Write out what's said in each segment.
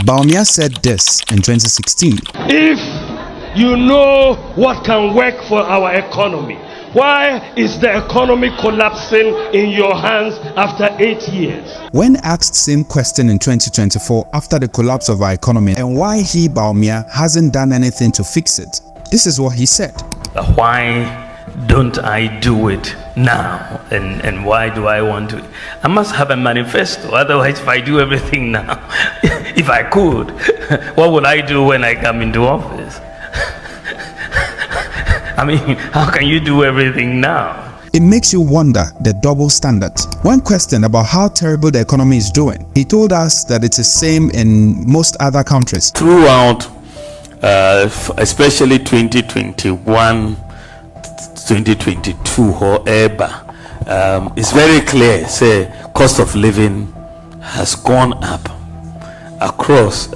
Bawuliar said this in 2016. If you know what can work for our economy, why is the economy collapsing in your hands after 8 years? When asked same question in 2024 after the collapse of our economy and why he, Bawuliar, hasn't done anything to fix it, this is what he said. Why don't I do it now? And why do I want to? I must have a manifesto. Otherwise, if I do everything now, if I could, what would I do when I come into office? I mean, how can you do everything now? It makes you wonder the double standards. When questioned about how terrible the economy is doing, he told us that it's the same in most other countries. Throughout, especially 2021, 2022, however, it's very clear, say, cost of living has gone up across.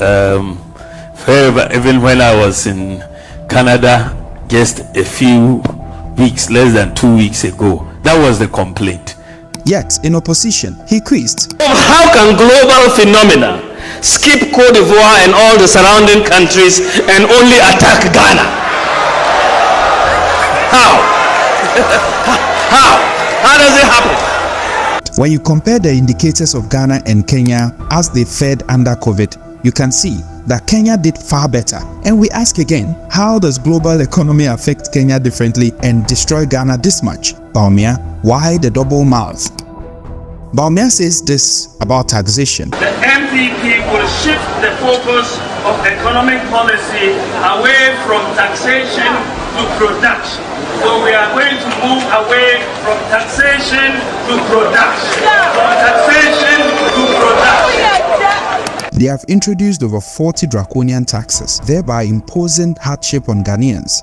Even when I was in Canada just a few weeks, less than 2 weeks ago, that was the complaint. Yet, in opposition, he quizzed. How can global phenomena skip Cote d'Ivoire and all the surrounding countries and only attack Ghana? How? How does it happen? When you compare the indicators of Ghana and Kenya as they fared under COVID, you can see that Kenya did far better. And we ask again, how does global economy affect Kenya differently and destroy Ghana this much? Bawuliar, why the double mouth? Bawuliar says this about taxation. The MPP will shift the focus of economic policy away from taxation to production. So we are going to move away from taxation to production. From taxation to production. They have introduced over 40 draconian taxes, thereby imposing hardship on Ghanaians.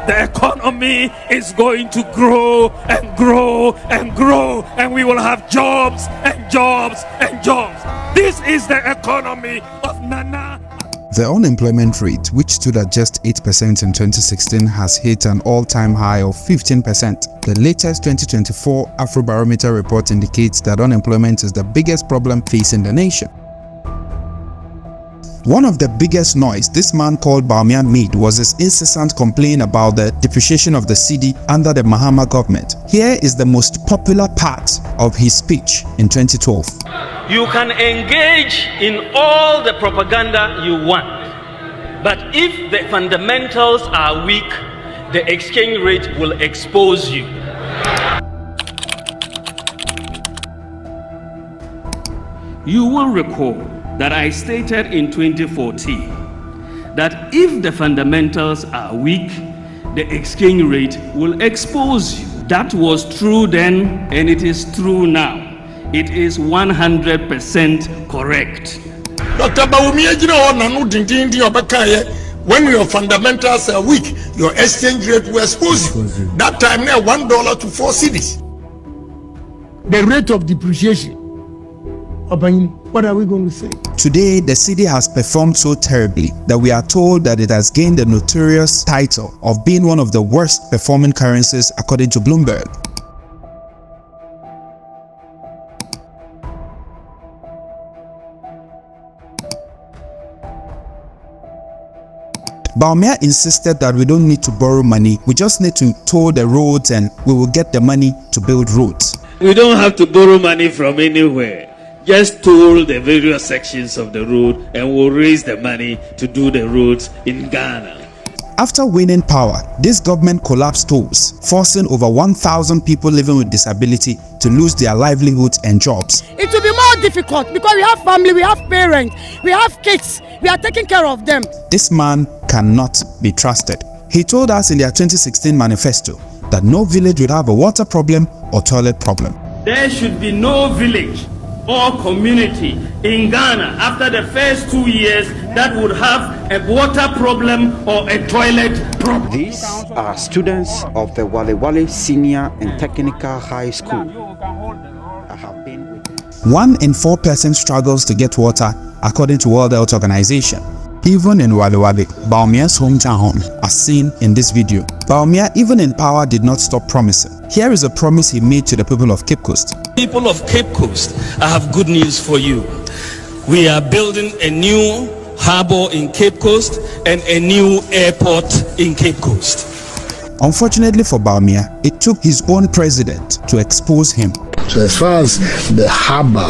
The economy is going to grow and grow and grow, and we will have jobs and jobs and jobs. This is the economy of Nana. The unemployment rate, which stood at just 8% in 2016, has hit an all-time high of 15%. The latest 2024 Afrobarometer report indicates that unemployment is the biggest problem facing the nation. One of the biggest noise this man called Bawuliar made was his incessant complaint about the depreciation of the cedi under the Mahama government. Here is the most popular part of his speech in 2012. You can engage in all the propaganda you want, but if the fundamentals are weak, the exchange rate will expose you. You will recall that I stated in 2014 that if the fundamentals are weak, the exchange rate will expose you. That was true then, and it is true now. It is 100% correct. Dr. Bawuliar, when your fundamentals are weak, your exchange rate will expose you. That time now, $1 to 4 cedis. The rate of depreciation. What are we going to say? Today, the cedi has performed so terribly that we are told that it has gained the notorious title of being one of the worst performing currencies according to Bloomberg. Bawuliar insisted that we don't need to borrow money, we just need to toll the roads and we will get the money to build roads. We don't have to borrow money from anywhere. Just toll the various sections of the road and we'll raise the money to do the roads in Ghana. After winning power, this government collapsed tolls, forcing over 1,000 people living with disability to lose their livelihoods and jobs. It will be more difficult because we have family, we have parents, we have kids, we are taking care of them. This man cannot be trusted. He told us in their 2016 manifesto that no village would have a water problem or toilet problem. There should be no village or community in Ghana after the first 2 years that would have a water problem or a toilet problem. These are students of the Bawuliar Senior and Technical High School. I have been with them. 1 in 4 persons struggles to get water according to World Health Organization. Even in Bawuliar, Bawuliar's hometown, as seen in this video, Bawuliar, even in power, did not stop promising. Here is a promise he made to the people of Cape Coast. People of Cape Coast, I have good news for you. We are building a new harbor in Cape Coast and a new airport in Cape Coast. Unfortunately for Bawuliar, it took his own president to expose him. So as far as the harbor,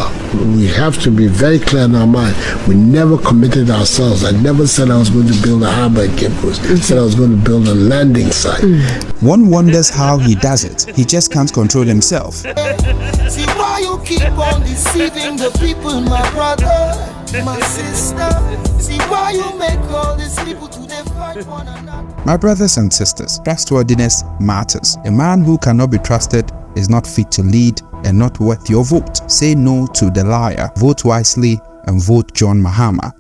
we have to be very clear in our mind. We never committed ourselves. I never said I was going to build a harbor in Cape Coast. I said I was going to build a landing site. One wonders how he does it. He just can't control himself. See why you keep on deceiving the people, my brother, my sister. See why you make all these people to fight one another. My brothers and sisters, trustworthiness matters. A man who cannot be trusted is not fit to lead and not worth your vote. Say no to the liar, vote wisely, and vote John Mahama.